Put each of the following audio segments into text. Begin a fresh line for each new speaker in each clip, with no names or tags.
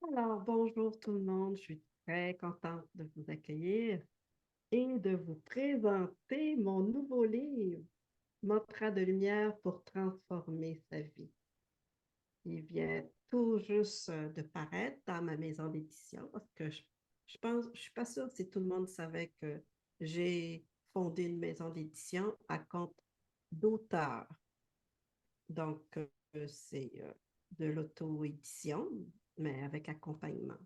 Alors, bonjour tout le monde, je suis très contente de vous accueillir et de vous présenter mon nouveau livre, Mantra de lumière pour transformer sa vie. Il vient tout juste de paraître dans ma maison d'édition parce que je suis pas sûre si tout le monde savait que j'ai fondé une maison d'édition à compte d'auteurs. Donc, c'est de l'auto-édition, mais avec accompagnement.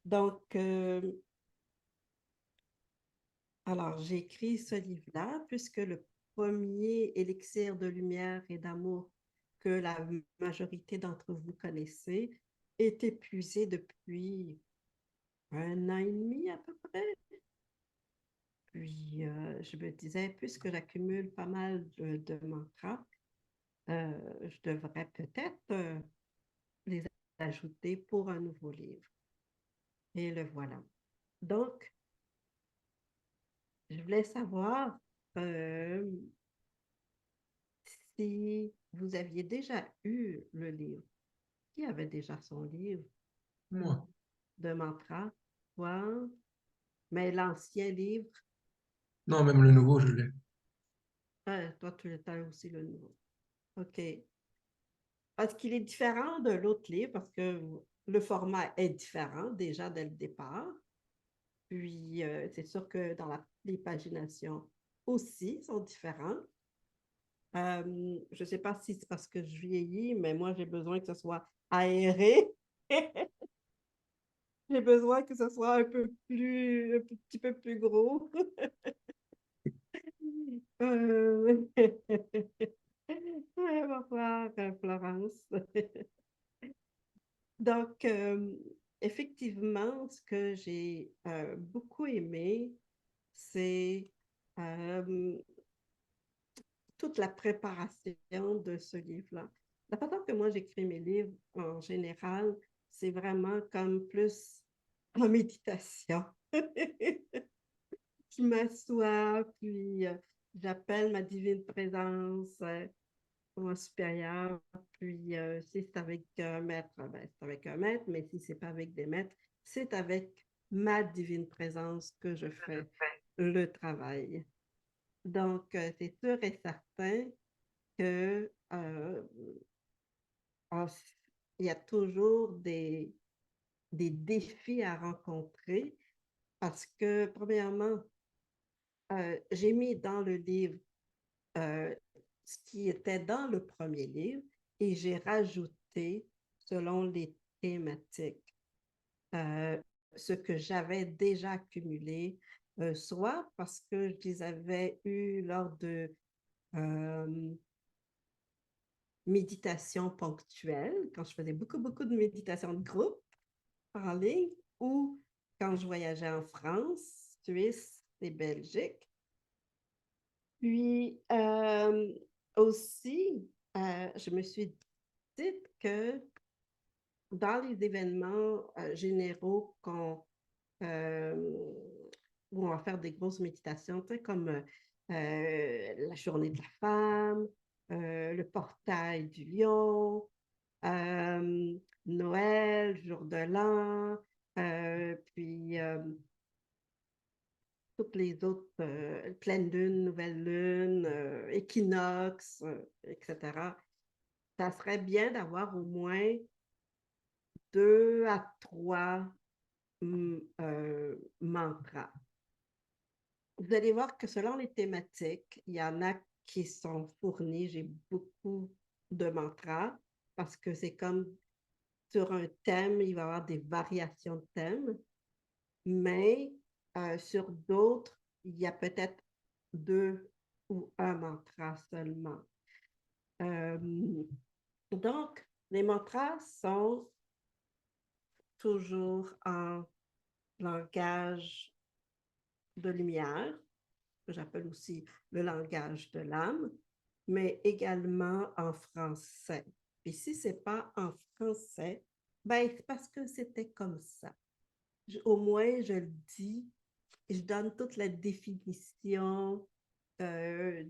Donc, alors, j'ai écrit ce livre-là puisque le premier élixir de lumière et d'amour que la majorité d'entre vous connaissez est épuisé depuis un an et demi à peu près. Puis, je me disais, puisque j'accumule pas mal de mantras, je devrais peut-être les ajouter pour un nouveau livre. Et le voilà. Donc, je voulais savoir euh, si vous aviez déjà eu le livre. Qui avait déjà son livre
Moi.
de mantra? Toi, mais l'ancien livre,
Non, même le nouveau, je l'ai.
toi, tu as aussi le nouveau. OK. Parce qu'il est différent de l'autre livre, parce que le format est différent déjà dès le départ. Puis, c'est sûr que dans les paginations aussi sont différentes. Je ne sais pas si c'est parce que je vieillis, mais moi, j'ai besoin que ce soit aéré. J'ai besoin que ce soit un petit peu plus gros. Euh... Ouais, va voir Florence. Donc, effectivement, ce que j'ai beaucoup aimé, c'est euh, toute la préparation de ce livre-là. La façon que moi j'écris mes livres en général, c'est vraiment comme plus en méditation. Je m'assois, puis j'appelle ma divine présence, mon supérieur, puis si c'est avec un maître, ben, c'est avec un maître, mais si c'est pas avec des maîtres, c'est avec ma divine présence que je fais le travail. Donc, c'est sûr et certain que en- il y a toujours des défis à rencontrer parce que, premièrement, j'ai mis dans le livre euh, ce qui était dans le premier livre et j'ai rajouté selon les thématiques euh, ce que j'avais déjà accumulé, soit parce que je les avais eus lors de euh, méditation ponctuelle, quand je faisais beaucoup, beaucoup de méditation de groupe en ligne, ou quand je voyageais en France, Suisse et Belgique. Puis aussi, je me suis dit que dans les événements généraux euh, où on va faire des grosses méditations, tu sais, comme la journée de la femme, le portail du lion, euh, Noël, jour de l'an, puis toutes les autres pleine lune, nouvelle lune, équinoxe, etc. Ça serait bien d'avoir au moins 2 à 3 mantras. Vous allez voir que selon les thématiques, il y en a qui sont fournis. J'ai beaucoup de mantras parce que c'est comme sur un thème, il va y avoir des variations de thèmes, mais sur d'autres, il y a peut-être 2 ou 1 mantra seulement. Euh, donc, les mantras sont toujours en langage de lumière, que j'appelle aussi le langage de l'âme, mais également en français. Puis si ce n'est pas en français, ben, c'est parce que c'était comme ça. Au moins, je le dis, je donne toute la définition euh,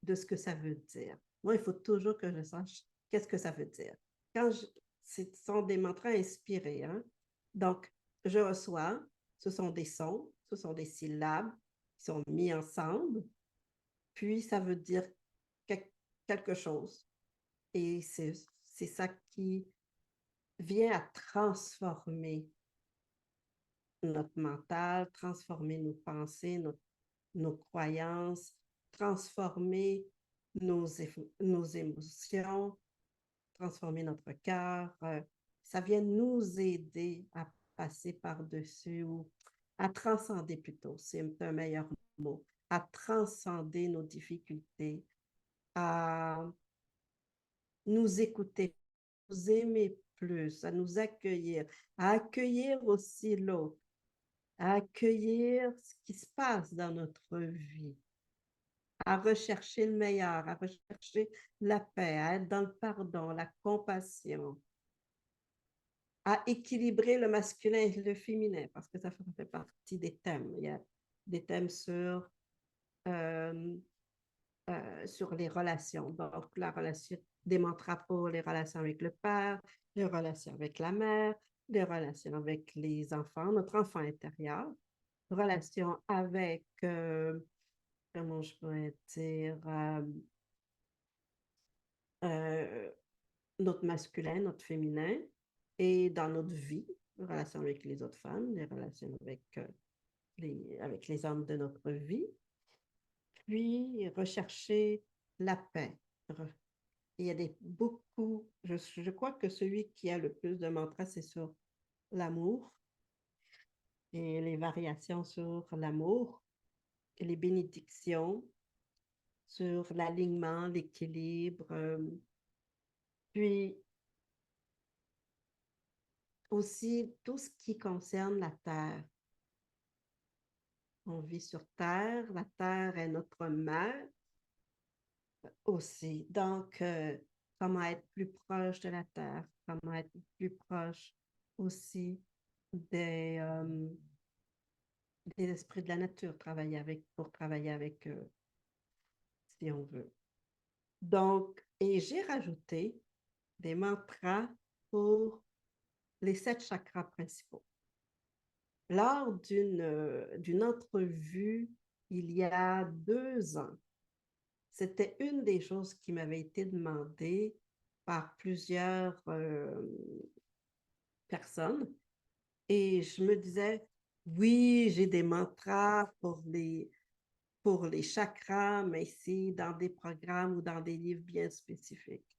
de ce que ça veut dire. Moi, il faut toujours que je sache qu'est-ce que ça veut dire. Quand je, ce sont des mantras inspirés, hein? Donc, je reçois, ce sont des sons, ce sont des syllabes qui sont mis ensemble, puis ça veut dire quelque chose. Et c'est ça qui vient à transformer notre mental, transformer nos pensées, nos croyances, transformer nos émotions, transformer notre cœur. Ça vient nous aider à passer par-dessus ou à transcender plutôt, c'est un meilleur mot, à transcender nos difficultés, à nous écouter, nous aimer plus, à nous accueillir, à accueillir aussi l'autre, à accueillir ce qui se passe dans notre vie, à rechercher le meilleur, à rechercher la paix, à être dans le pardon, la compassion, à équilibrer le masculin et le féminin, parce que ça fait partie des thèmes. Il y a des thèmes euh, sur les relations. Donc, la relation des mantras pour les relations avec le père, les relations avec la mère, les relations avec les enfants, notre enfant intérieur, relation avec, comment je pourrais dire, euh, notre masculin, notre féminin, et dans notre vie, relation avec les autres femmes, les relations avec les hommes de notre vie, puis rechercher la paix. Il y a je crois que celui qui a le plus de mantras, c'est sur l'amour et les variations sur l'amour et les bénédictions, sur l'alignement, l'équilibre, puis aussi tout ce qui concerne la terre. On vit sur terre, la terre est notre mère aussi. Donc, comment être plus proche de la terre, comment être plus proche aussi des, euh, des esprits de la nature, pour travailler avec eux, si on veut. Donc, et j'ai rajouté des mantras pour les 7 chakras principaux. Lors d'une entrevue il y a 2 ans, c'était une des choses qui m'avait été demandée par plusieurs personnes. Et je me disais, oui, j'ai des mantras pour les chakras, mais c'est dans des programmes ou dans des livres bien spécifiques.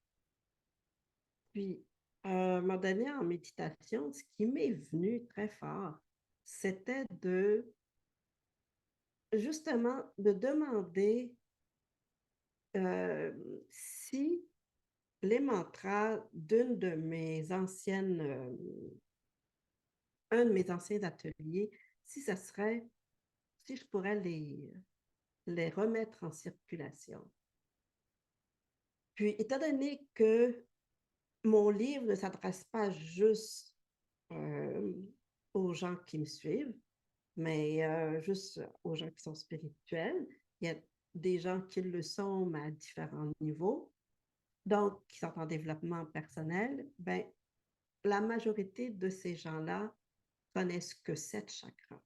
Puis, à un moment donné, en méditation, ce qui m'est venu très fort, c'était justement de demander si les mantras un de mes anciens ateliers, si ça serait, si je pourrais les remettre en circulation. Puis, étant donné que mon livre ne s'adresse pas juste euh, aux gens qui me suivent, mais juste aux gens qui sont spirituels. Il y a des gens qui le sont, mais à différents niveaux, donc qui sont en développement personnel. Ben, la majorité de ces gens-là connaissent que 7 chakras.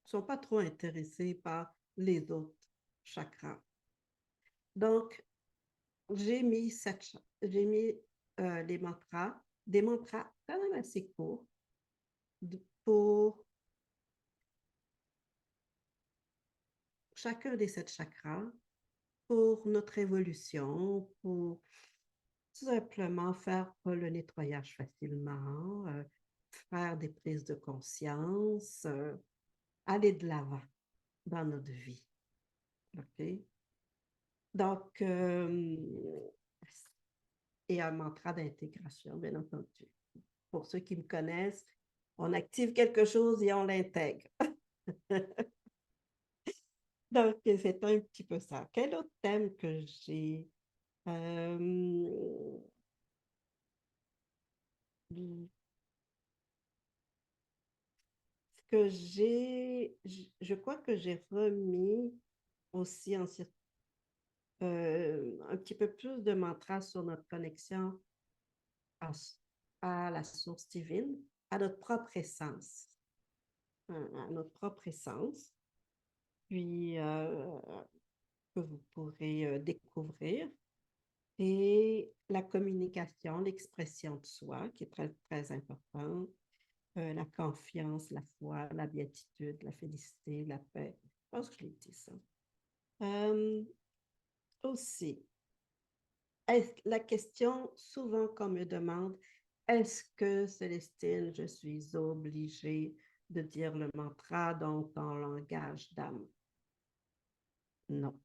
Ils ne sont pas trop intéressés par les autres chakras. Donc, j'ai mis des mantras quand même assez courts pour chacun des 7 chakras, pour notre évolution, pour tout simplement faire le nettoyage facilement, faire des prises de conscience, aller de l'avant dans notre vie. OK? Donc, et un mantra d'intégration, bien entendu. Pour ceux qui me connaissent, on active quelque chose et on l'intègre. Donc, c'est un petit peu ça. Quel autre thème que j'ai? Euh, que je crois que j'ai remis aussi un petit peu plus de mantras sur notre connexion à, à la source divine, à notre propre essence, à notre propre essence, puis que vous pourrez découvrir. Et la communication, l'expression de soi, qui est très, très importante, la confiance, la foi, la béatitude, la félicité, la paix. Je pense que je l'ai dit ça. Euh, aussi, la question souvent qu'on me demande, est-ce que, Célestine, je suis obligée de dire le mantra dans ton langage d'âme? Non.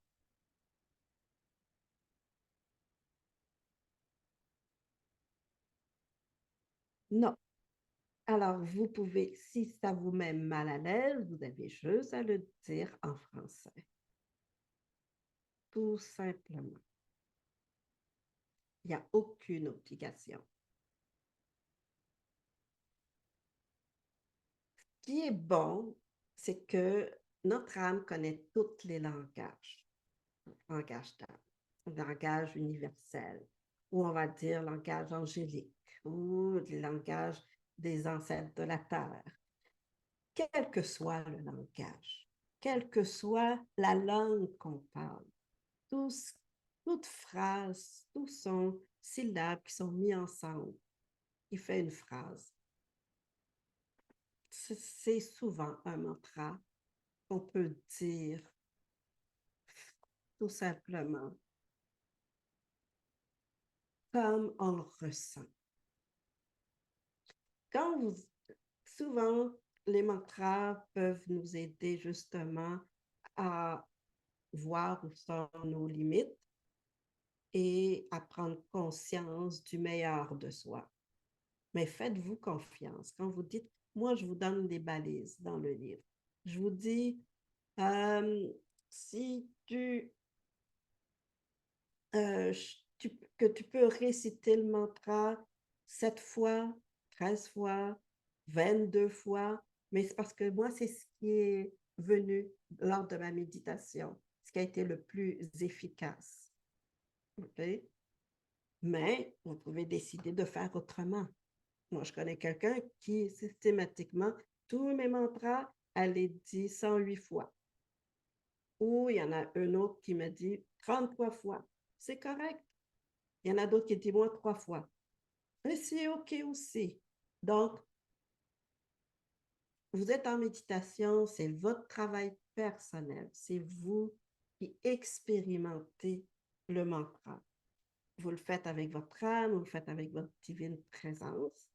Non. Alors, vous pouvez, si ça vous met mal à l'aise, vous avez juste à le dire en français. Tout simplement. Il n'y a aucune obligation. Ce qui est bon, c'est que notre âme connaît tous les langages. Langage d'âme, langage universel, ou on va dire langage angélique, ou le langage des ancêtres de la Terre. Quel que soit le langage, quelle que soit la langue qu'on parle, tous, toute phrase, tous son syllabes qui sont mis ensemble, il fait une phrase. C'est souvent un mantra qu'on peut dire tout simplement comme on le ressent. Quand vous, souvent, les mantras peuvent nous aider justement à voir où sont nos limites et à prendre conscience du meilleur de soi. Mais faites-vous confiance. Quand vous dites, moi, je vous donne des balises dans le livre. Je vous dis, euh, si que tu peux réciter le mantra 7 fois, 13 fois, 22 fois, mais c'est parce que moi, c'est ce qui est venu lors de ma méditation, ce qui a été le plus efficace. Okay? Mais vous pouvez décider de faire autrement. Moi, je connais quelqu'un qui, systématiquement, tous mes mantras, elle les dit 108 fois. Ou il y en a un autre qui me dit 33 fois. C'est correct. Il y en a d'autres qui disent moi 3 fois. Mais c'est OK aussi. Donc, vous êtes en méditation, c'est votre travail personnel. C'est vous qui expérimentez le mantra. Vous le faites avec votre âme, vous le faites avec votre divine présence,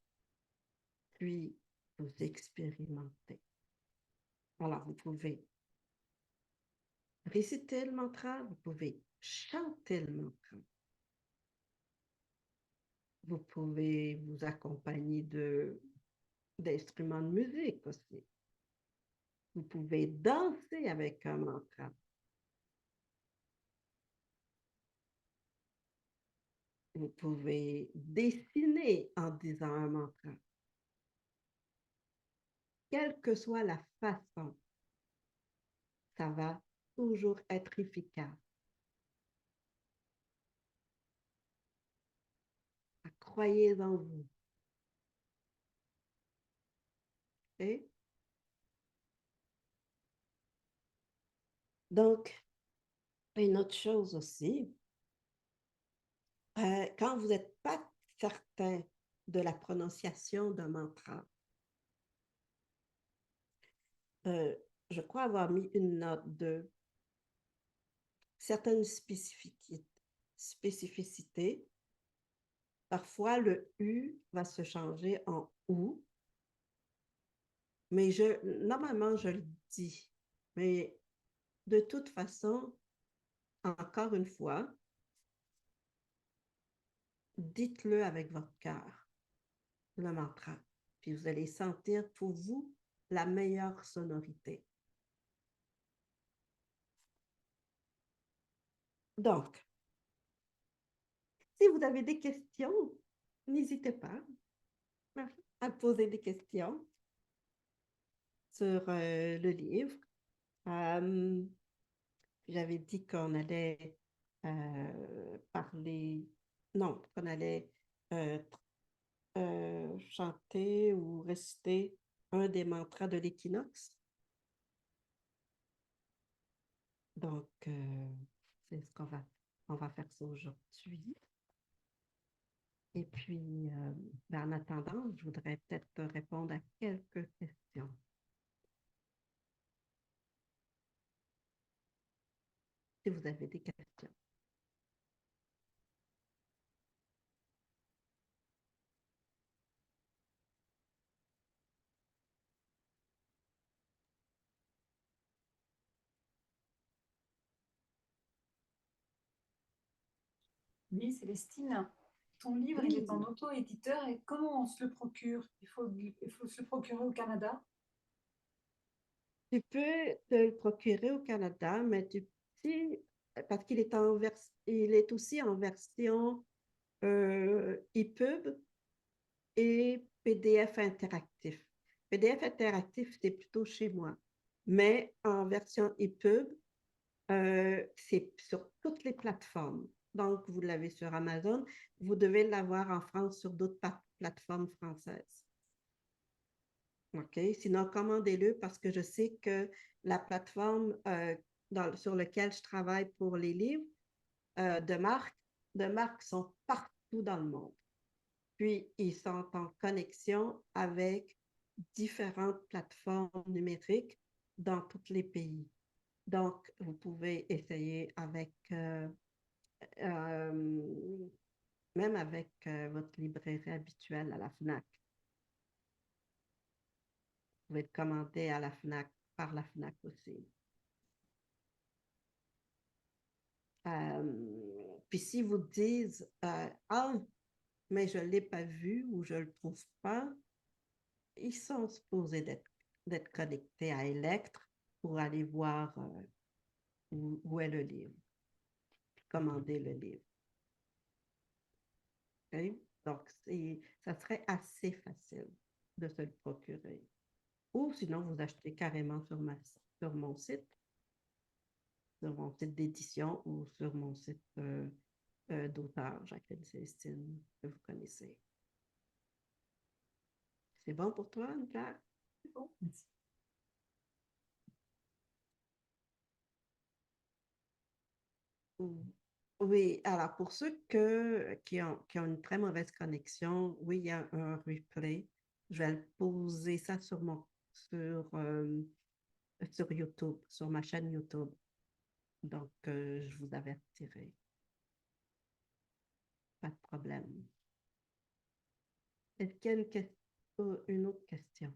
puis vous expérimentez. Alors, vous pouvez réciter le mantra, vous pouvez chanter le mantra, vous pouvez vous accompagner d'instruments de musique aussi. Vous pouvez danser avec un mantra. Vous pouvez dessiner en disant un mantra. Quelle que soit la façon, ça va toujours être efficace. Croyez en vous. Okay? Donc, une autre chose aussi, quand vous n'êtes pas certain de la prononciation d'un mantra, je crois avoir mis une note de certaines spécificités. Parfois, le U va se changer en OU, mais normalement, je le dis. Mais de toute façon, encore une fois, dites-le avec votre cœur, le mantra. Puis vous allez sentir pour vous la meilleure sonorité. Donc, si vous avez des questions, n'hésitez pas à poser des questions sur le livre. J'avais dit qu'on allait parler, non, qu'on allait chanter ou réciter un des mantras de l'équinoxe. Donc, c'est ce on va faire ça aujourd'hui. Et puis, ben, en attendant, je voudrais peut-être te répondre à quelques questions. Si vous avez des questions.
Oui, Célestine, ton livre, il est en
Oui,
auto-éditeur et comment on se le procure? Il faut se le procurer au Canada?
tu peux te le procurer au Canada, mais si, parce qu'il est il est aussi en version EPUB et PDF interactif. PDF interactif, c'est plutôt chez moi. Mais en version EPUB, c'est sur toutes les plateformes. Donc, vous l'avez sur Amazon. Vous devez l'avoir en France sur d'autres plateformes françaises. OK? Sinon, commandez-le parce que je sais que la plateforme sur laquelle je travaille pour les livres de marques sont partout dans le monde. Puis, ils sont en connexion avec différentes plateformes numériques dans tous les pays. Donc, vous pouvez essayer euh, même avec votre librairie habituelle à la FNAC. Vous pouvez le commander à la FNAC, par la FNAC aussi. Puis si vous dites ah, mais je ne l'ai pas vu ou je ne le trouve pas, ils sont supposés d'être connectés à Electre pour aller voir où est le livre, commander le livre. Okay? Donc, ça serait assez facile de se le procurer. Ou sinon, vous achetez carrément sur mon site d'édition ou sur mon site d'auteur, Jacqueline Célestine, que vous connaissez. C'est bon pour toi, Anne-Claire?
C'est bon, merci.
Oui, alors pour ceux qui ont une très mauvaise connexion, oui, il y a un replay. Je vais le poser ça sur YouTube, sur ma chaîne YouTube. Donc, je vous avertirai. Pas de problème. Est-ce qu'il y a une autre question?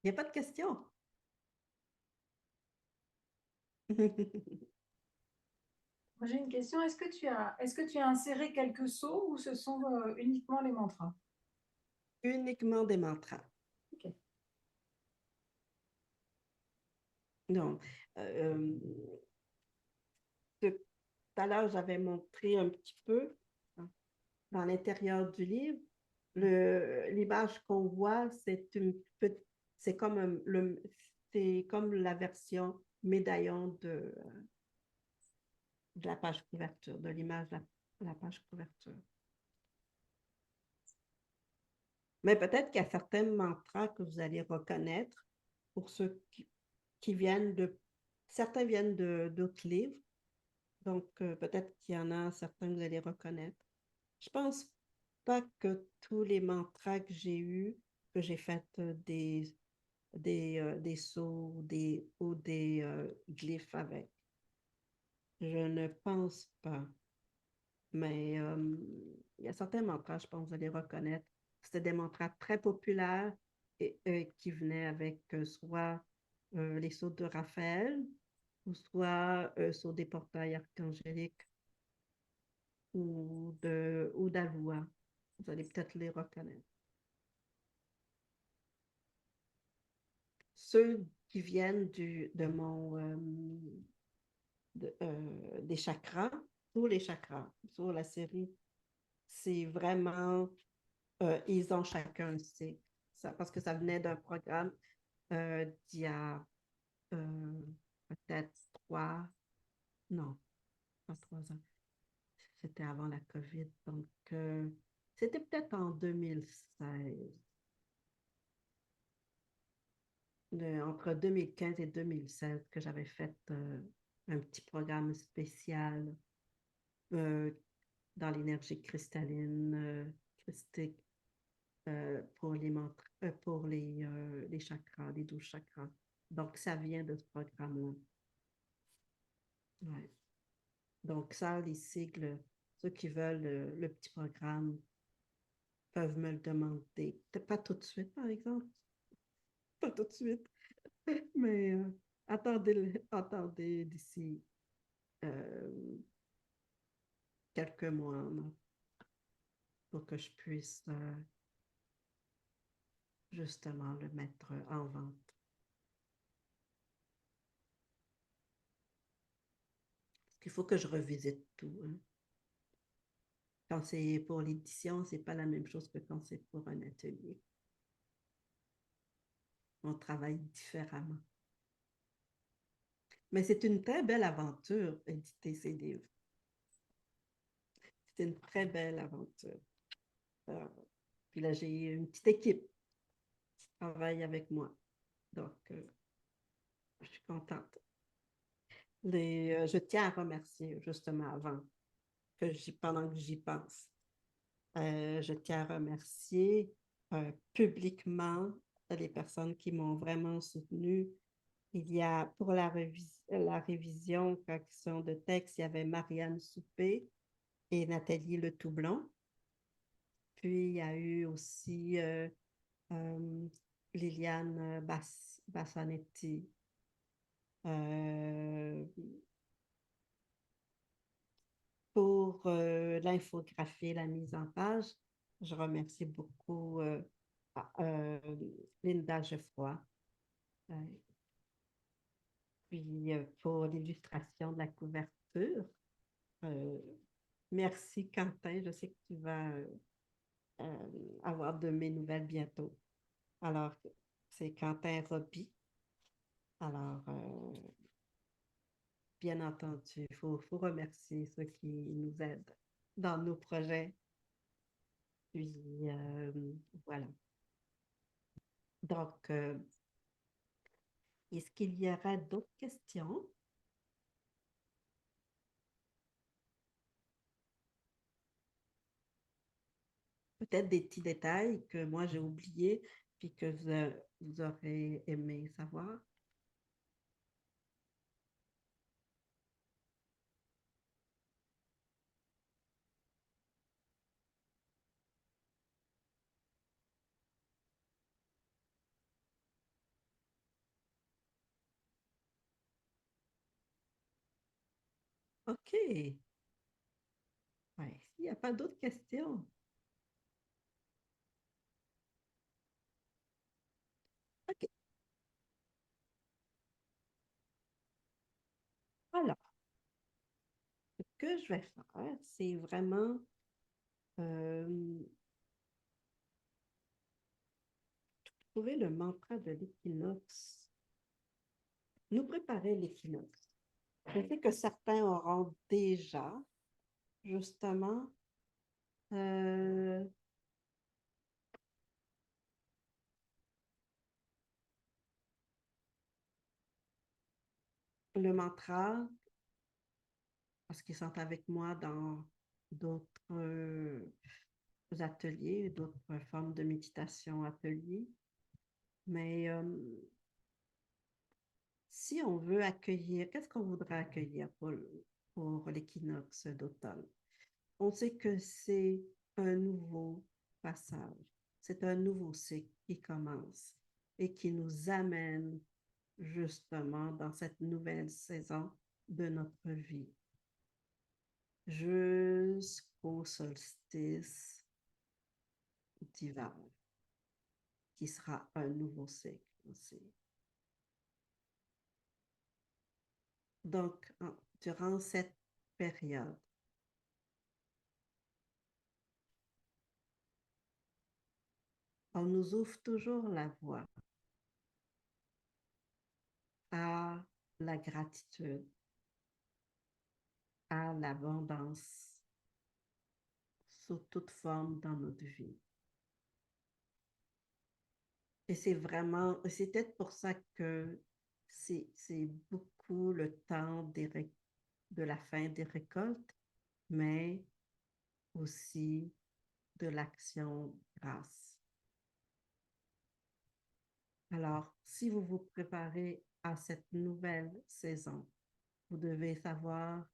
Il n'y a pas de question.
Moi, j'ai une question. Est-ce que tu as inséré quelques sons ou ce sont uniquement les mantras?
Uniquement des mantras.
Ok.
Donc, euh, tout à l'heure, j'avais montré un petit peu hein, dans l'intérieur du livre. L'image qu'on voit, c'est comme c'est comme la version médaillon de la page couverture, de l'image de la page couverture. Mais peut-être qu'il y a certains mantras que vous allez reconnaître pour ceux qui viennent certains viennent d'autres livres. Donc, peut-être qu'il y en a certains que vous allez reconnaître. Je pense pas que tous les mantras que j'ai eus, que j'ai fait des sauts ou des glyphes avec. Je ne pense pas. Mais il y a certains mantras, je pense que vous allez reconnaître. C'était des mantras très populaires qui venaient avec soit les sauts de Raphaël ou soit sauts des portails archangéliques ou d'Aloua. Vous allez peut-être les reconnaître. Ceux qui viennent de des chakras, tous les chakras, sur la série c'est vraiment, ils ont chacun un cycle. Ça, parce que ça venait d'un programme d'il y a euh, peut-être non, pas 3 ans. C'était avant la COVID. Donc, c'était peut-être en 2016. Entre 2015 et 2016 que j'avais fait un petit programme spécial euh, dans l'énergie cristalline, christique, pour les chakras, les 12 chakras. Donc, ça vient de ce programme-là. Ouais. Donc, ça, les sigles, ceux qui veulent le petit programme peuvent me le demander. Peut-être pas tout de suite, par exemple. Pas tout de suite. Mais attendez d'ici euh, quelques mois, non, pour que je puisse justement le mettre en vente. Parce qu'il faut que je revisite tout, hein. Quand c'est pour l'édition, c'est pas la même chose que quand c'est pour un atelier. On travaille différemment. Mais c'est une très belle aventure, éditer ces livres. C'est une très belle aventure. Euh, Puis là, j'ai une petite équipe qui travaille avec moi. Donc, je suis contente. Je tiens à remercier, justement, pendant que j'y pense, je tiens à remercier publiquement les personnes qui m'ont vraiment soutenue. Il y a, pour la révision, correction de texte, il y avait Marianne Soupé et Nathalie Le Toublon. Puis, il y a eu aussi euh, Liliane Bassanetti. Euh, pour l'infographie, la mise en page, je remercie beaucoup Linda Geoffroy. Euh, Puis pour l'illustration de la couverture, euh, merci Quentin. Je sais que tu vas avoir de mes nouvelles bientôt. Alors, c'est Quentin Roby. Alors, bien entendu, faut remercier ceux qui nous aident dans nos projets. Puis, voilà. Donc, est-ce qu'il y aura d'autres questions? Peut-être des petits détails que moi j'ai oubliés puis que vous aurez aimé savoir? OK. Ouais. S'il n'y a pas d'autres questions. OK. Alors, ce que je vais faire, c'est vraiment euh, trouver le mantra de l'équinoxe, nous préparer l'équinoxe. Je sais que certains auront déjà, justement, euh, le mantra parce qu'ils sont avec moi dans d'autres ateliers, d'autres formes de méditation ateliers. Mais si on veut accueillir, qu'est-ce qu'on voudrait accueillir pour l'équinoxe d'automne? On sait que c'est un nouveau passage, c'est un nouveau cycle qui commence et qui nous amène justement dans cette nouvelle saison de notre vie jusqu'au solstice d'hiver, qui sera un nouveau cycle aussi. Donc, durant cette période, On nous ouvre toujours la voie à la gratitude, à l'abondance sous toute forme dans notre vie. Et c'est peut-être pour ça que c'est beaucoup le temps de la fin des récoltes, mais aussi de l'action grâce. Alors, si vous vous préparez à cette nouvelle saison, vous devez savoir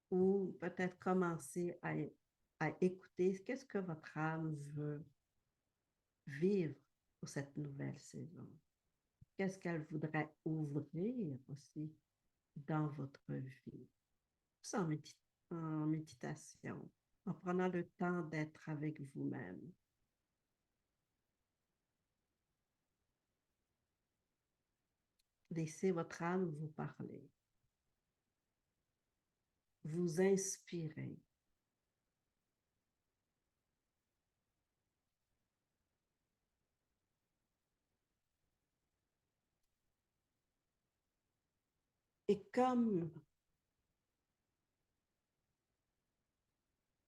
ou peut-être commencer à écouter qu'est-ce que votre âme veut vivre pour cette nouvelle saison. Qu'est-ce qu'elle voudrait ouvrir aussi dans votre vie. Tout en méditation, en prenant le temps d'être avec vous-même. Laissez votre âme vous parler, vous inspirer. Et comme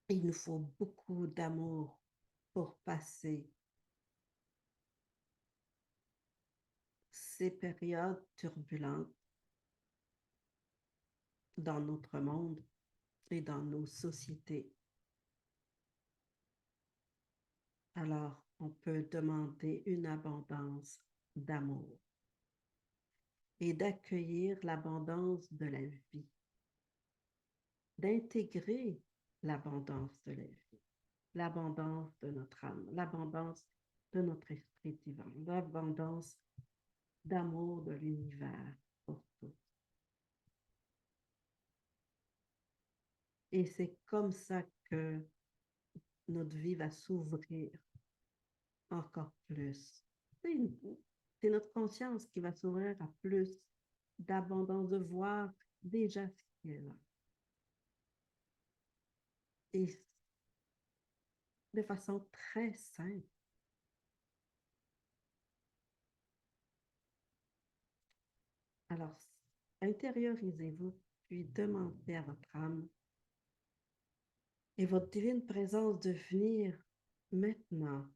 il nous faut beaucoup d'amour pour passer ces périodes turbulentes dans notre monde et dans nos sociétés, alors on peut demander une abondance d'amour et d'accueillir l'abondance de la vie, d'intégrer l'abondance de la vie, l'abondance de notre âme, l'abondance de notre esprit divin, l'abondance d'amour de l'univers pour tous. Et c'est comme ça que notre vie va s'ouvrir encore plus. C'est notre conscience qui va s'ouvrir à plus d'abondance, de voir déjà ce qui est là. Et de façon très simple. Alors, intériorisez-vous, puis demandez à votre âme et votre divine présence de venir maintenant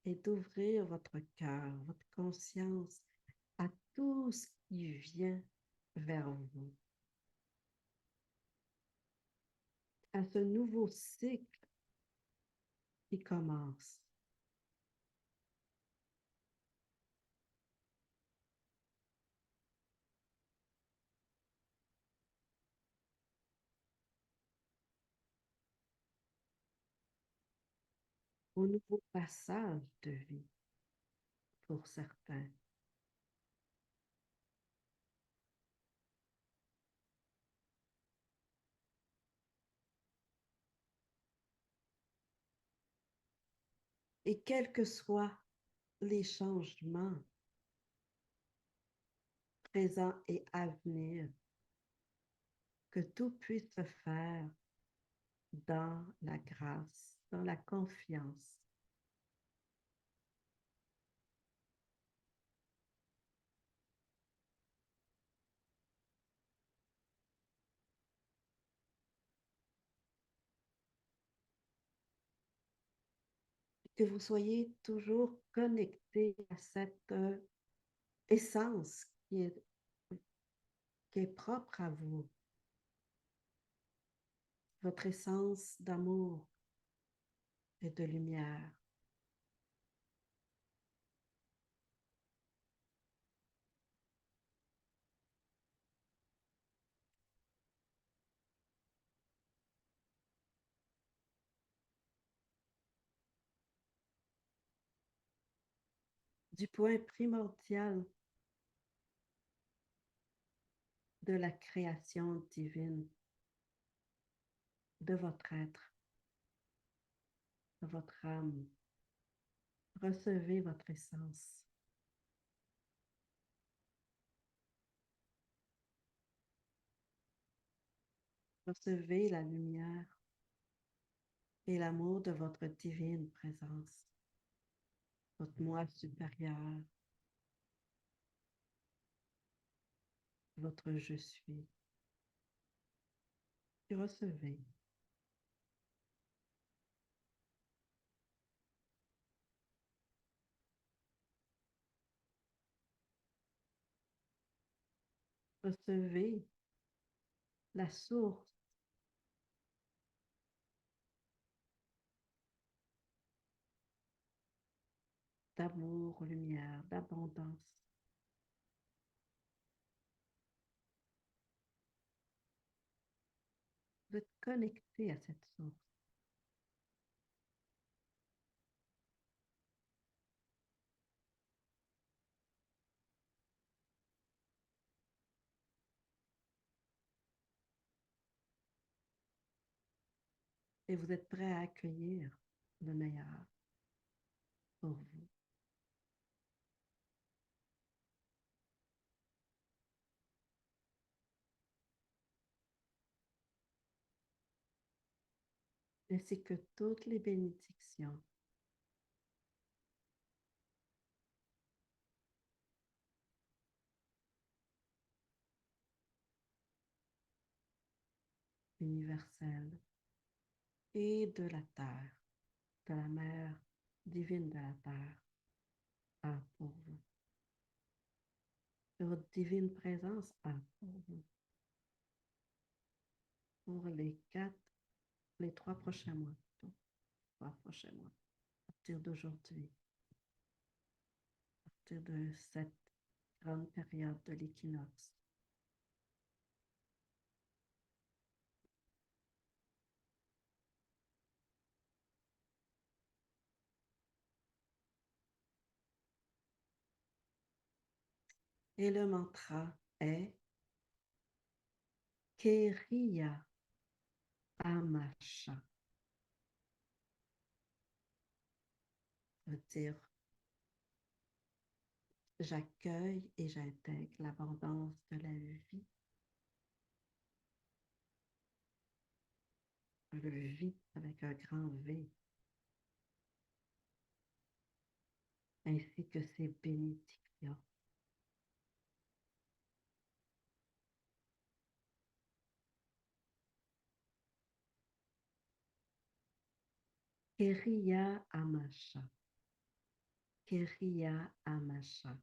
et d'ouvrir votre cœur, votre conscience à tout ce qui vient vers vous, à ce nouveau cycle qui commence. Au nouveau passage de vie pour certains. Et quels que soient les changements présents et à venir, que tout puisse se faire dans la grâce, dans la confiance. Que vous soyez toujours connecté à cette essence qui est propre à vous, votre essence d'amour et de lumière. Du point primordial de la création divine de votre être, de votre âme. Recevez votre essence. Recevez la lumière et l'amour de votre divine présence. votre moi supérieur, votre je suis. Et recevez. Recevez la source d'amour, lumière, d'abondance. Vous êtes connecté à cette source. Et vous êtes prêt à accueillir le meilleur pour vous. Ainsi que toutes les bénédictions universelles et de la terre, de la mère divine de la terre, a pour vous. Que votre divine présence a pour vous. Pour les 3 prochains mois, plutôt. 3 prochains mois, à partir d'aujourd'hui, à partir de cette grande période de l'équinoxe. Et le mantra est Keriya Amasha. Ça veut dire j'accueille et j'intègre l'abondance de la vie. Le vie avec un grand V. Ainsi que ses bénédictions. Keriya Amasha. Keriya Amasha.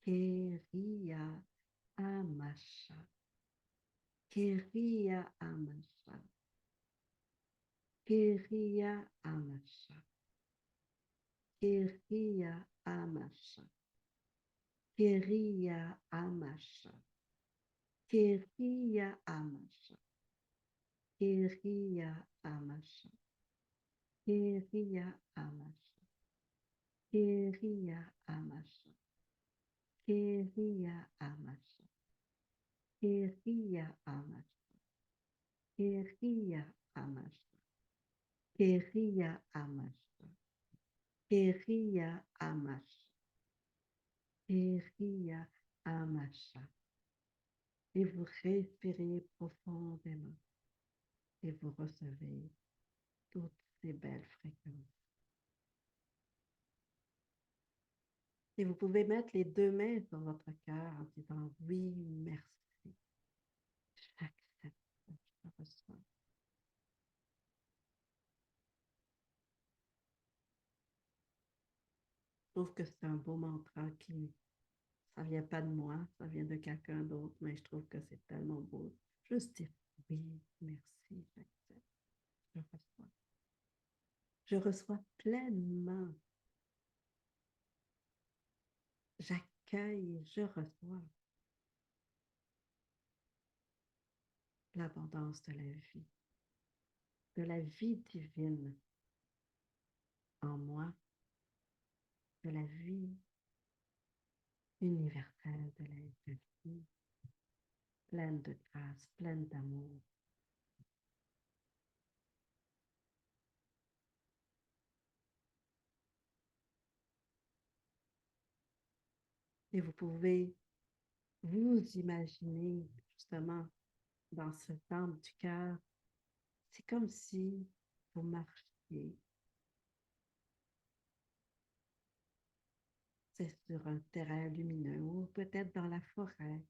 Keriya Amasha. Keriya Amasha. Keriya Amasha. Keriya Amasha. Keriya Amasha. Keriya Amasha. Keriya Amasha. Keriya Amasha. Keriya Amasha. Keriya Amasha. Keriya Amasha. Keriya Amasha. Keriya Amasha. Keriya Amasha. Keriya Amasha. Et vous respirez profondément et vous recevez toutes ces belles fréquences. Et vous pouvez mettre les 2 mains sur votre cœur en disant oui, merci. J'accepte, je reçois. Je trouve que c'est un beau mantra qui, ça vient pas de moi, ça vient de quelqu'un d'autre, mais je trouve que c'est tellement beau. Juste dire oui, merci, j'accepte, je reçois. Je reçois pleinement. J'accueille, je reçois l'abondance de la vie divine en moi, de la vie universelle, de la vie pleine de grâce, pleine d'amour. Et vous pouvez vous imaginer justement dans ce temple du cœur, c'est comme si vous marchiez c'est sur un terrain lumineux ou peut-être dans la forêt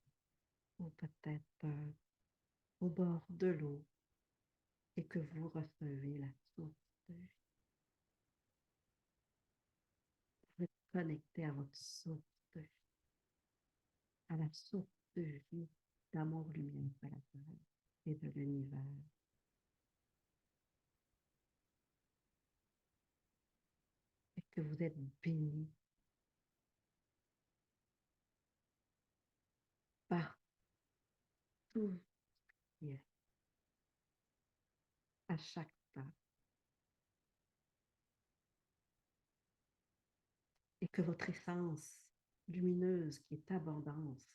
ou peut-être au bord de l'eau et que vous recevez la source de vie. Vous êtes connecté à votre source de vie, à la source de vie d'amour, lumière de la terre et de l'univers. Et que vous êtes béni par tout ce qui est à chaque pas. Et que votre essence lumineuse qui est abondante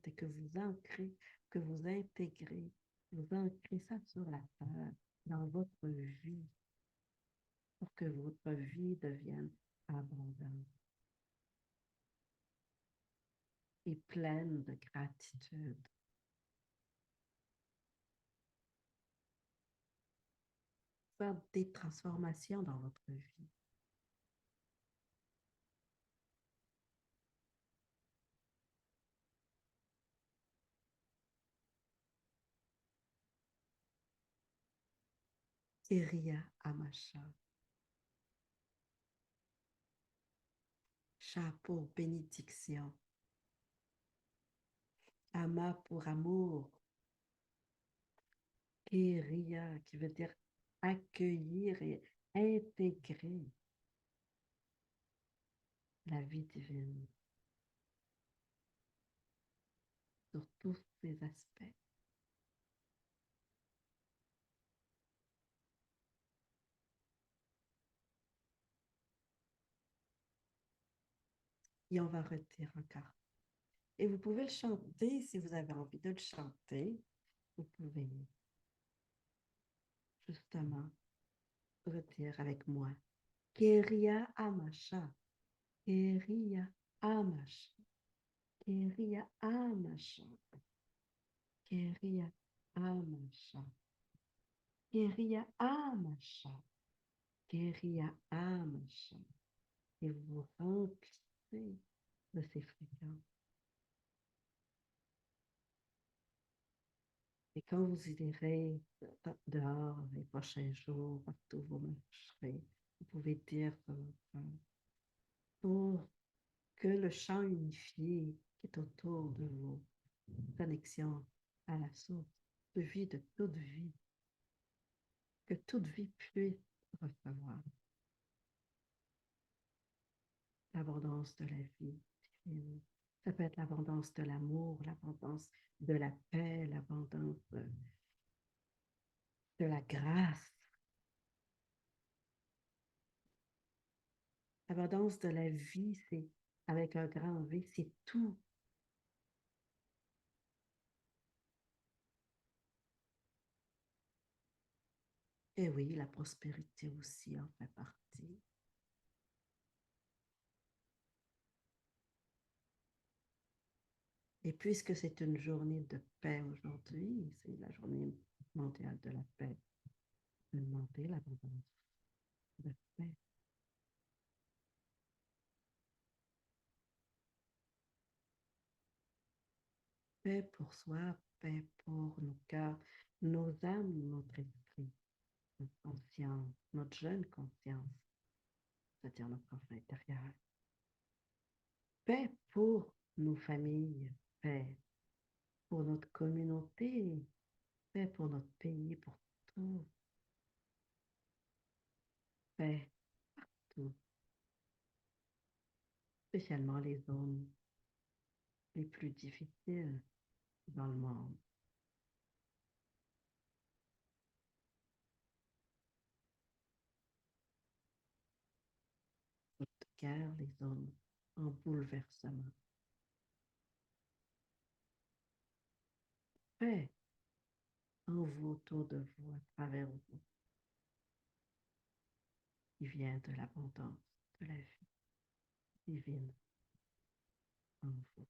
et que vous ancrez, que vous intégrez, vous ancrez ça sur la terre, dans votre vie, pour que votre vie devienne abondante et pleine de gratitude. Faire des transformations dans votre vie. Keria Amasha. Chapeau, bénédiction. Ama pour amour. Keria, qui veut dire accueillir et intégrer la vie divine sur tous ses aspects. Et on va retirer encore. Et vous pouvez le chanter si vous avez envie de le chanter. Vous pouvez justement retirer avec moi. Keria Amasha. Keria Amasha. Keria Amasha. Keria Amasha. Keria Amasha. Keria Amasha. Et vous remplissez de ces fréquences. Et quand vous irez dehors les prochains jours, partout où vous marcherez, vous pouvez dire pour que le champ unifié qui est autour de vous, connexion à la source de vie de toute vie, que toute vie puisse recevoir l'abondance de la vie divine. Ça peut être l'abondance de l'amour, l'abondance de la paix, l'abondance de la grâce, l'abondance de la vie, c'est avec un grand V, c'est tout. Et oui, la prospérité aussi en fait partie. Et puisque c'est une journée de paix aujourd'hui, c'est la journée mondiale de la paix, demander l'abondance de paix. Paix pour soi, paix pour nos cœurs, nos âmes, notre esprit, notre conscience, notre jeune conscience, c'est-à-dire notre enfant intérieur. Paix pour nos familles, paix pour notre communauté, paix pour notre pays, pour tout. Paix partout, spécialement les zones les plus difficiles dans le monde. Les guerres, les zones en bouleversement. Paix en vous, autour de vous, à travers vous, qui vient de l'abondance de la vie divine en vous.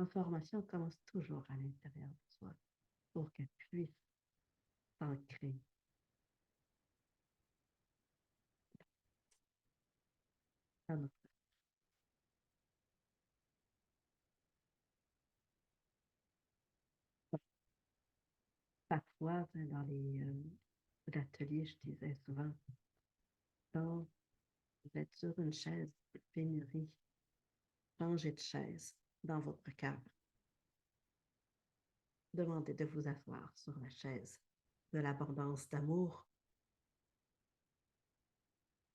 transformation commence toujours à l'intérieur de soi pour qu'elle puisse s'ancrer. Dans notre... Parfois, dans les ateliers, je disais souvent, quand vous êtes sur une chaise de pénurie, changez de chaise dans votre cœur. Demandez de vous asseoir sur la chaise de l'abondance d'amour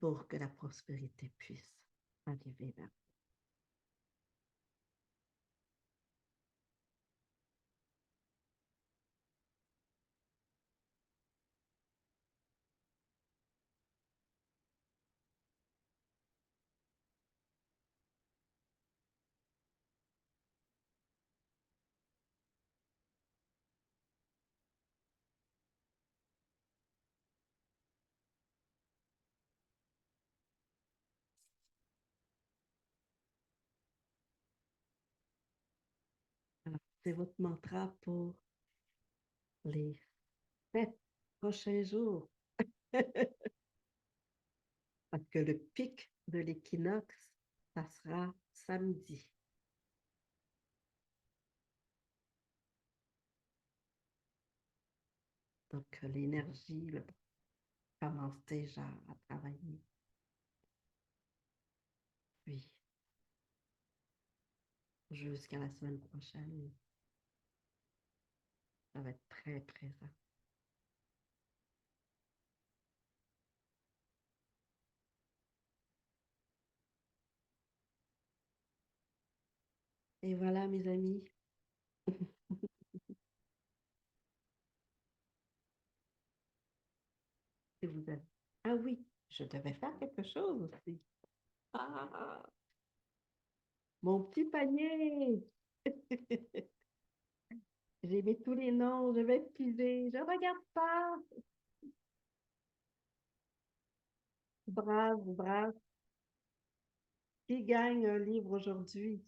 pour que la prospérité puisse arriver vers vous. Alors, c'est votre mantra pour les 7 prochains jours. Parce que le pic de l'équinoxe, ça sera samedi. Donc, l'énergie commence déjà à travailler. Puis, jusqu'à la semaine prochaine, ça va être très présent. Et voilà, mes amis. Si vous avez... Ah oui, je devais faire quelque chose aussi. Ah, mon petit panier. J'ai mis tous les noms, je vais piger. Je regarde pas. Brave, brave. Qui gagne un livre aujourd'hui?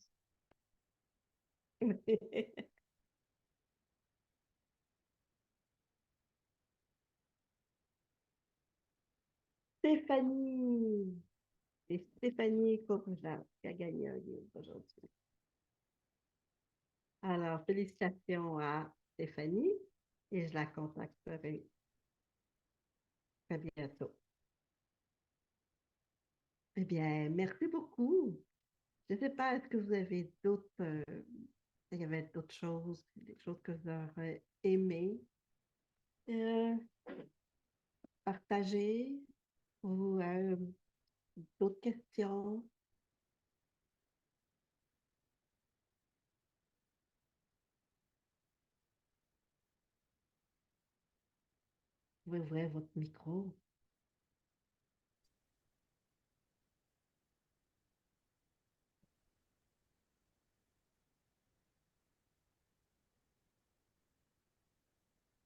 Stéphanie. C'est Stéphanie Courgeat qui a gagné un livre aujourd'hui. Alors, félicitations à Stéphanie et je la contacterai très bientôt. Eh bien, merci beaucoup. Je ne sais pas, est-ce que vous avez d'autres, il y avait d'autres choses, des choses que vous aurez aimé euh, partager ou d'autres questions? Vous pouvez ouvrir votre micro.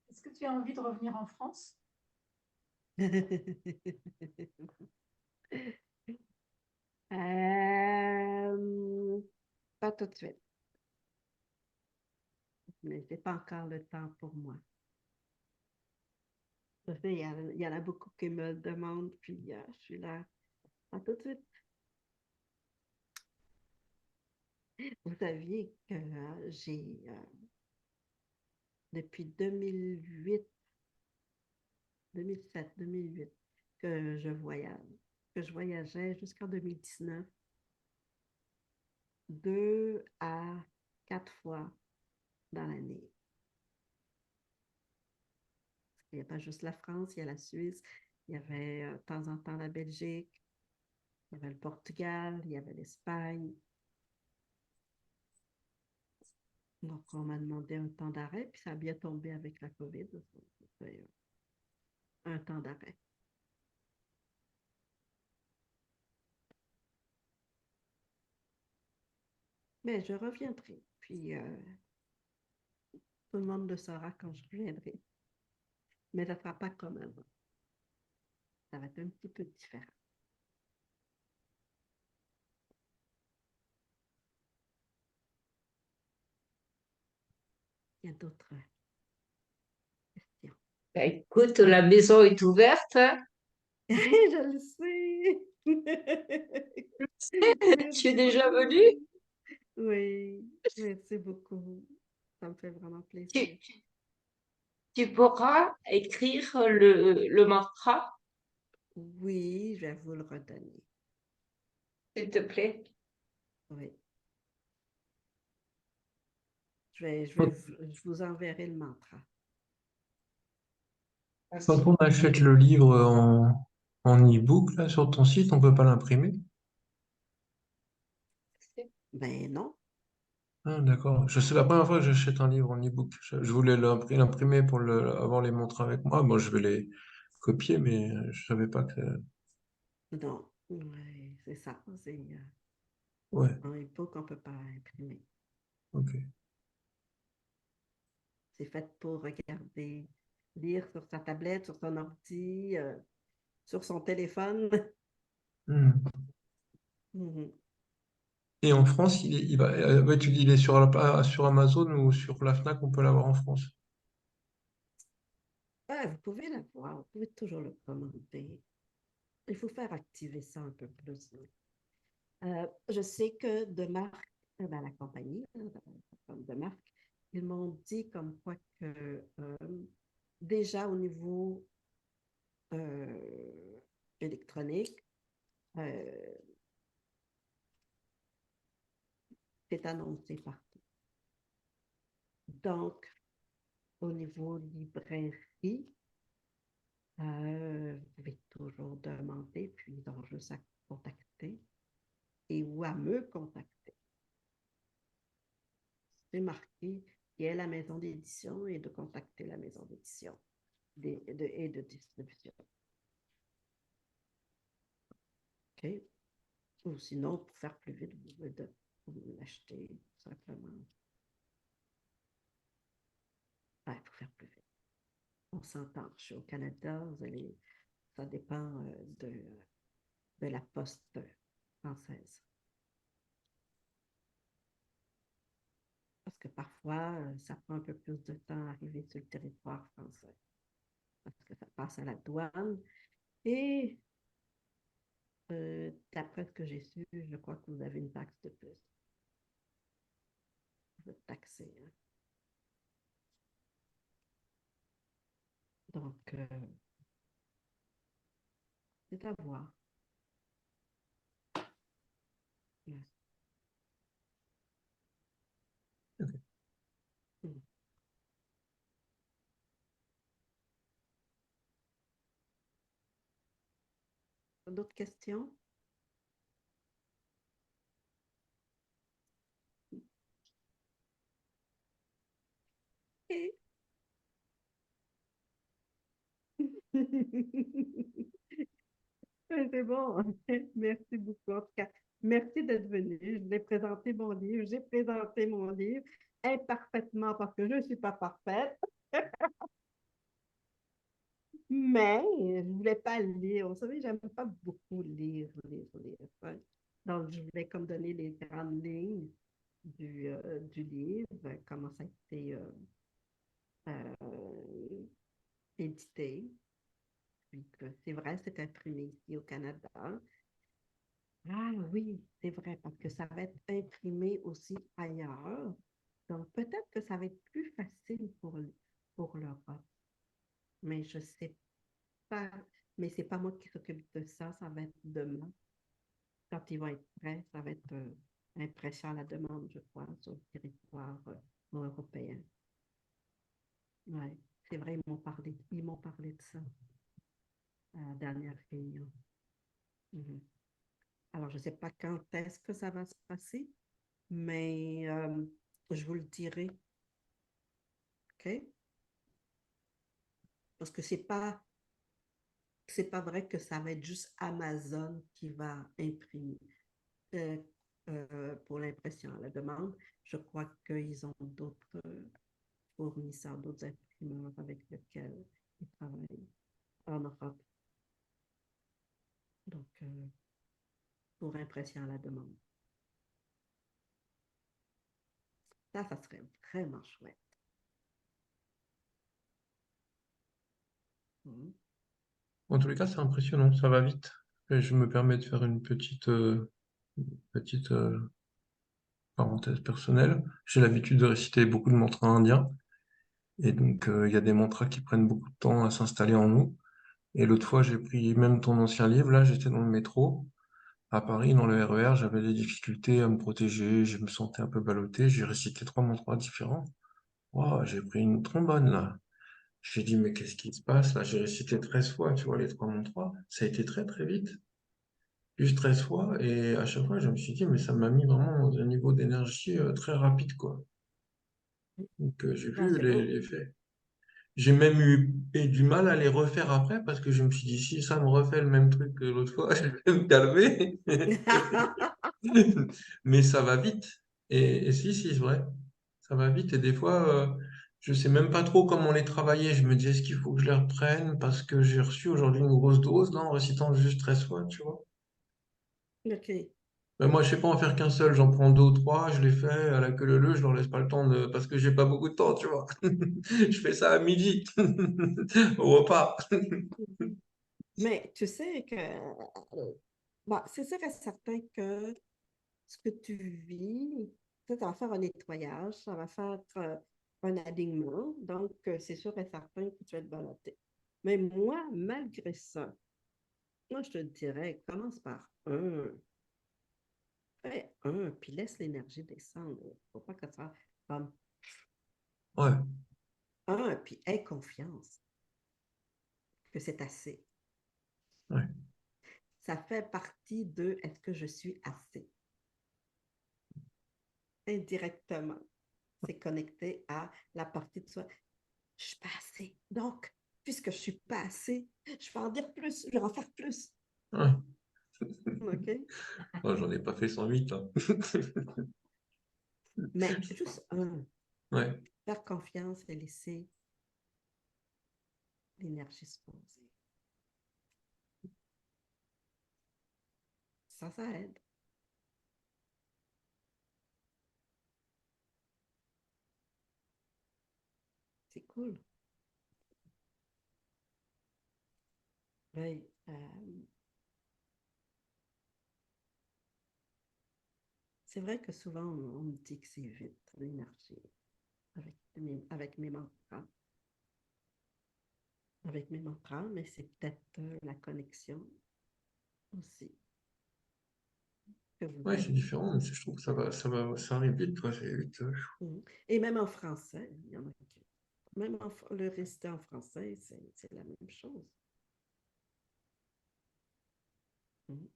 Est-ce que tu as envie de revenir en France?
Euh, Pas tout de suite, mais c'est pas encore le temps pour moi. Je sais, il y en a beaucoup qui me le demandent, puis je suis là. Pas tout de suite. Vous saviez que j'ai, depuis 2008, 2007, 2008, que je voyage, que je voyageais jusqu'en 2019, 2 à 4 fois dans l'année. Il n'y a pas juste la France, il y a la Suisse, il y avait de temps en temps la Belgique, il y avait le Portugal, il y avait l'Espagne. Donc, on m'a demandé un temps d'arrêt, puis ça a bien tombé avec la COVID. C'était un temps d'arrêt. Mais je reviendrai. Puis, tout le monde le saura quand je reviendrai. Mais ça ne sera pas comme avant. Ça va être un petit peu différent. Il y a d'autres questions.
Ben, écoute, la maison est ouverte.
Je le sais.
Tu es
Merci
déjà
beaucoup.
venue?
Oui, merci beaucoup. Ça me fait vraiment plaisir.
Tu, tu pourras écrire le mantra,
Oui, je vais vous le redonner.
s'il te plaît.
Oui. Je vous enverrai le mantra.
Quand on achète le livre en e-book, là, sur ton site, on peut pas l'imprimer?
Ben non.
Ah, d'accord. C'est la première fois que j'achète un livre en e-book. Je voulais l'imprimer pour avoir les montres avec moi. Bon, je vais les copier, mais je savais pas que...
Non. Ouais, c'est ça.
Ouais,
En e-book, on ne peut pas imprimer.
ok.
C'est fait pour regarder, lire sur sa tablette, sur son ordi, sur son téléphone.
Hmm.
Mhm.
Et en France, ouais, tu dis, il est sur Amazon ou sur la Fnac, on peut l'avoir en France.
Ouais, vous pouvez l'avoir, vous pouvez toujours le commander. Il faut faire activer ça un peu plus. Je sais que de marque, dans la compagnie de marque, ils m'ont dit comme quoi que déjà au niveau euh, électronique, euh, c'est annoncé partout. Donc, au niveau librairie, vous pouvez toujours demander, puis ils ont juste à contacter et ou à me contacter. C'est marqué qui est la maison d'édition et de contacter la maison d'édition et de distribution. OK? Ou sinon, pour faire plus vite, vous l'acheter tout simplement. Ouais, pour faire plus vite. On s'entend. Je suis au Canada, ça dépend de la poste française. Parce que parfois, ça prend un peu plus de temps à arriver sur le territoire français. Parce que ça passe à la douane. Et d'après ce que j'ai su, je crois que vous avez une taxe de plus. Vous êtes taxé. Hein? Donc, c'est à voir. Yes. Mm. D'autres questions? Okay. C'est bon. Merci beaucoup. En tout cas, merci d'être venu. Je vais présenter mon livre. J'ai présenté mon livre imparfaitement parce que je ne suis pas parfaite, mais je ne voulais pas lire. Vous savez, j'aime pas beaucoup lire. Hein. Donc, je voulais comme donner les grandes lignes du livre, comment ça a été euh, édité. Puis c'est vrai, c'est imprimé ici au Canada. Ah oui, c'est vrai, parce que ça va être imprimé aussi ailleurs. Donc, peut-être que ça va être plus facile pour l'Europe. Mais je sais pas. Mais c'est pas moi qui s'occupe de ça. Ça va être demain. Quand ils vont être prêts, ça va être impression à la demande, je crois, sur le territoire européen. Oui, c'est vrai, ils m'ont parlé de ça à la dernière réunion. Mhm. Alors, je ne sais pas quand est-ce que ça va se passer, mais je vous le dirai, OK? Parce que c'est pas vrai que ça va être juste Amazon qui va imprimer euh, pour l'impression à la demande. Je crois qu'ils ont d'autres fournisseurs, d'autres imprimeurs avec lesquels ils travaillent en Europe. Donc, pour impression à la demande. Ça serait vraiment chouette. Mhm.
En tous les cas, c'est impressionnant, ça va vite. Et je me permets de faire petite parenthèse personnelle. J'ai l'habitude de réciter beaucoup de mantras indiens. Et donc, il y a des mantras qui prennent beaucoup de temps à s'installer en nous. Et l'autre fois, j'ai pris même ton ancien livre. Là, j'étais dans le métro à Paris, dans le RER. J'avais des difficultés à me protéger. Je me sentais un peu ballotté. J'ai récité trois mantras différents. Wow, j'ai pris une trombone là. J'ai dit, mais qu'est-ce qui se passe là? J'ai récité 13 fois, tu vois, les trois mantras. Ça a été très très vite. Juste 13 fois. Et à chaque fois, je me suis dit, mais ça m'a mis vraiment dans un niveau d'énergie très rapide, quoi. Donc, j'ai
Ah,
vu
c'est beau.
l'effet. J'ai même eu du mal à les refaire après parce que je me suis dit, si ça me refait le même truc que l'autre fois, je vais me calmer. Mais ça va vite. Et si, c'est vrai, ça va vite. Et des fois, je sais même pas trop comment les travailler. Je me dis, est-ce qu'il faut que je les reprenne parce que j'ai reçu aujourd'hui une grosse dose, là, en récitant juste 13 fois, tu vois.
OK.
Mais moi, je sais pas en faire qu'un seul. J'en prends deux ou trois, je les fais à la queue leu-leu, je leur laisse pas le temps de... parce que j'ai pas beaucoup de temps, tu vois. Je fais ça à midi, au repas.
Mais tu sais que bon, c'est sûr et certain que ce que tu vis, ça va faire un nettoyage, ça va faire un alignement. Donc, c'est sûr et certain que tu vas être ballotté. Mais moi, malgré ça, moi, je te dirais, commence par un. Fais un, puis laisse l'énergie descendre. Il ne faut pas que ça comme
Ouais,
un, puis aie confiance que c'est assez.
ouais.
Ça fait partie de est-ce que je suis assez? Indirectement. C'est connecté à la partie de soi. Je suis pas assez. Donc, puisque je suis pas assez, je vais en dire plus, je vais en faire plus.
Ouais.
OK?
Moi, j'en ai pas fait 108, hein.
Mais juste un,
Ouais.
faire confiance et laisser l'énergie se poser. Ça aide. C'est cool. Oui, c'est vrai que souvent, on me dit que c'est vite, l'énergie, avec mes mantras. Avec mes mantras, mais c'est peut-être la connexion aussi que vous
Ouais, c'est
avez.
différent, mais je trouve que ça arrive vite, quoi, c'est vite.
Mhm. Et même en français, il y en a qui. Même le réciter en français, c'est la même chose. Mhm.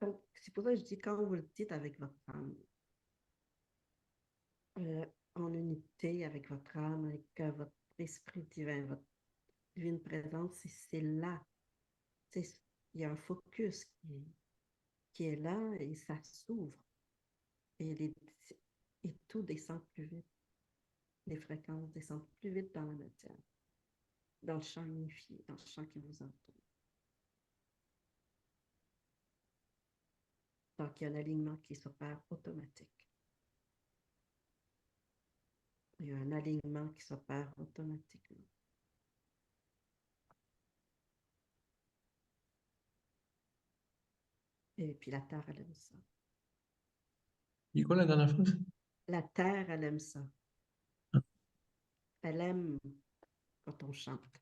Donc, c'est pour ça que je dis, quand vous le dites avec votre âme, euh, en unité avec votre âme, avec votre esprit divin, votre divine présence, c'est là. C'est- Il y a un focus qui est là et ça s'ouvre. Et, et tout descend plus vite. Les fréquences descendent plus vite dans la matière, dans le champ unifié, dans le champ qui vous entoure. Donc, il y a un alignement qui s'opère automatique. Il y a un alignement qui s'opère automatiquement. Et puis la Terre, elle aime ça.
Dis quoi la dernière phrase?
La Terre, elle aime ça. Elle aime quand on chante.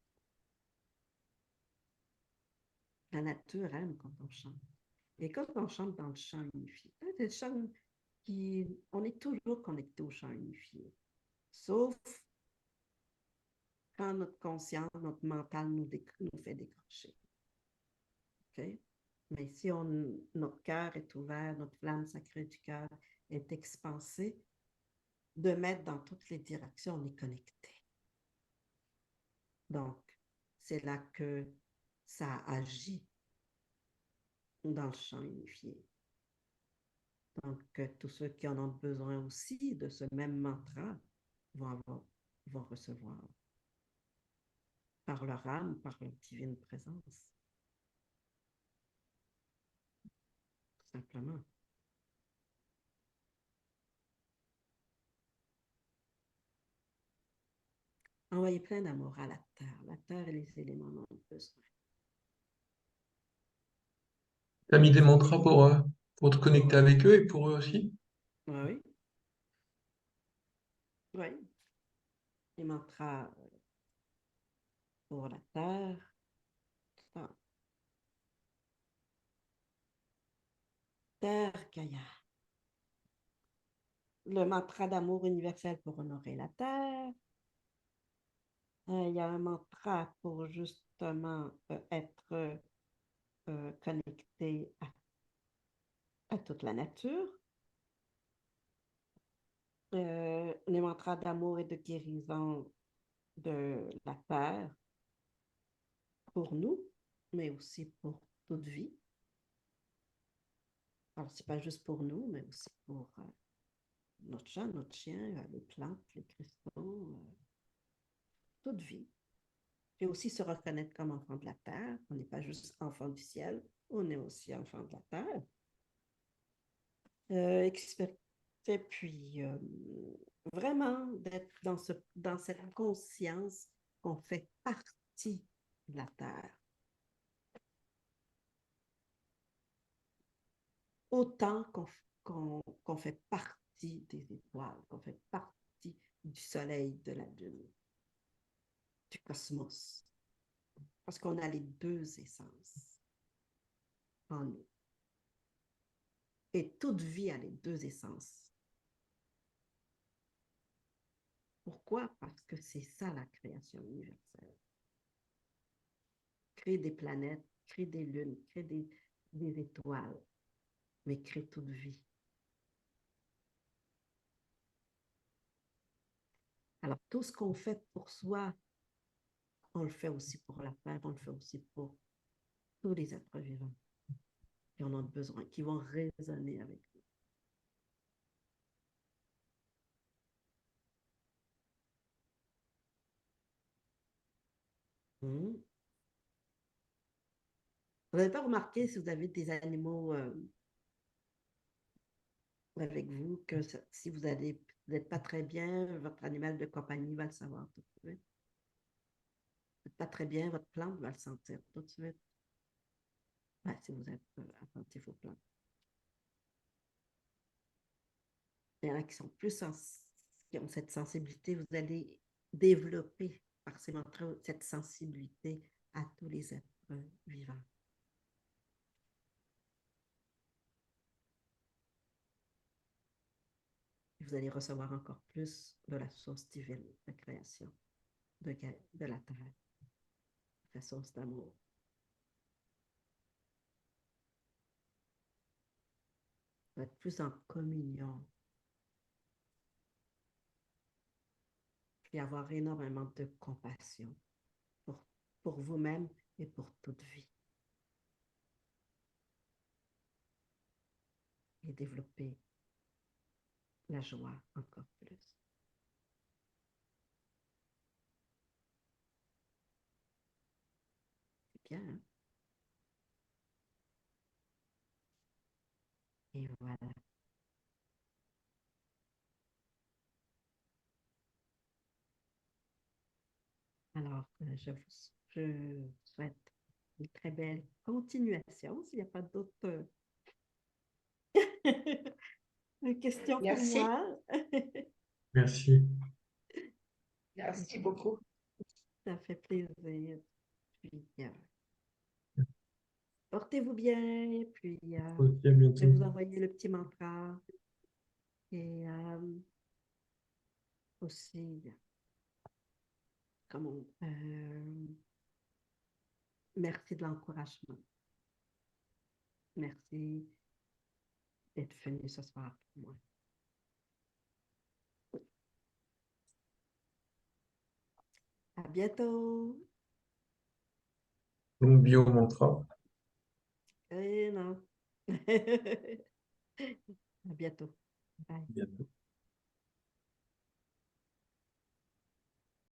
La nature aime quand on chante. Et quand on chante dans le champ unifié, le chant on est toujours connecté au champ unifié. Sauf quand notre conscience, notre mental nous fait décrocher. Okay? Mais si notre cœur est ouvert, notre flamme sacrée du cœur est expansée, de mettre dans toutes les directions, on est connecté. Donc, c'est là que ça agit dans le champ unifié. Donc, tous ceux qui en ont besoin aussi de ce même mantra vont recevoir par leur âme, par leur divine présence, tout simplement. envoyer plein d'amour à la terre. La terre et les éléments en ont besoin.
Tu as mis des mantras pour te connecter avec eux et pour eux aussi?
Oui, oui. Les mantras pour la terre. Ah. Terre, Gaïa. Le mantra d'amour universel pour honorer la terre. Il y a un mantra pour justement être connecté à toute la nature. Les mantras d'amour et de guérison de la terre pour nous, mais aussi pour toute vie. Alors, ce n'est pas juste pour nous, mais aussi pour notre chat, notre chien, les plantes, les cristaux, toute vie. Et aussi se reconnaître comme enfant de la terre. On n'est pas juste enfant du ciel, on est aussi enfant de la terre. Et puis, vraiment d'être dans cette conscience qu'on fait partie de la terre. Autant qu'on fait partie des étoiles, qu'on fait partie du soleil, de la lune, du cosmos. Parce qu'on a les deux essences en nous. Et toute vie a les deux essences. Pourquoi? Parce que c'est ça la création universelle. Créer des planètes, créer des lunes, créer des étoiles, mais créer toute vie. Alors, tout ce qu'on fait pour soi, on le fait aussi pour la terre, on le fait aussi pour tous les êtres vivants qui en ont besoin, qui vont résonner avec nous. Vous n'avez pas remarqué si vous avez des animaux avec vous, que si vous n'êtes pas très bien, votre animal de compagnie va le savoir tout de suite. Vous n'êtes pas très bien, votre plante va le sentir tout de suite. Ouais, si vous êtes attentif aux plantes. Il y en a qui sont qui ont cette sensibilité. Vous allez développer par ces mantras cette sensibilité à tous les êtres vivants. Vous allez recevoir encore plus de la source divine de création, de la terre, la source d'amour. Vous êtes plus en communion. Puis avoir énormément de compassion pour vous-même et pour toute vie. Et développer la joie encore plus. C'est bien, hein? Et voilà. Alors, je souhaite une très belle continuation. S'il n'y a pas d'autres questions pour
Merci.
moi.
Merci.
Merci beaucoup.
Ça fait plaisir. Puis, portez-vous bien. Puis,
Aussi, à
je vais
bientôt.
vous envoyer le petit mantra. Et aussi, comment, merci de l'encouragement. Merci d'être venu ce soir pour moi. À bientôt.
Donc, bio mantra.
Eh non. À bientôt. Bye.
Bientôt.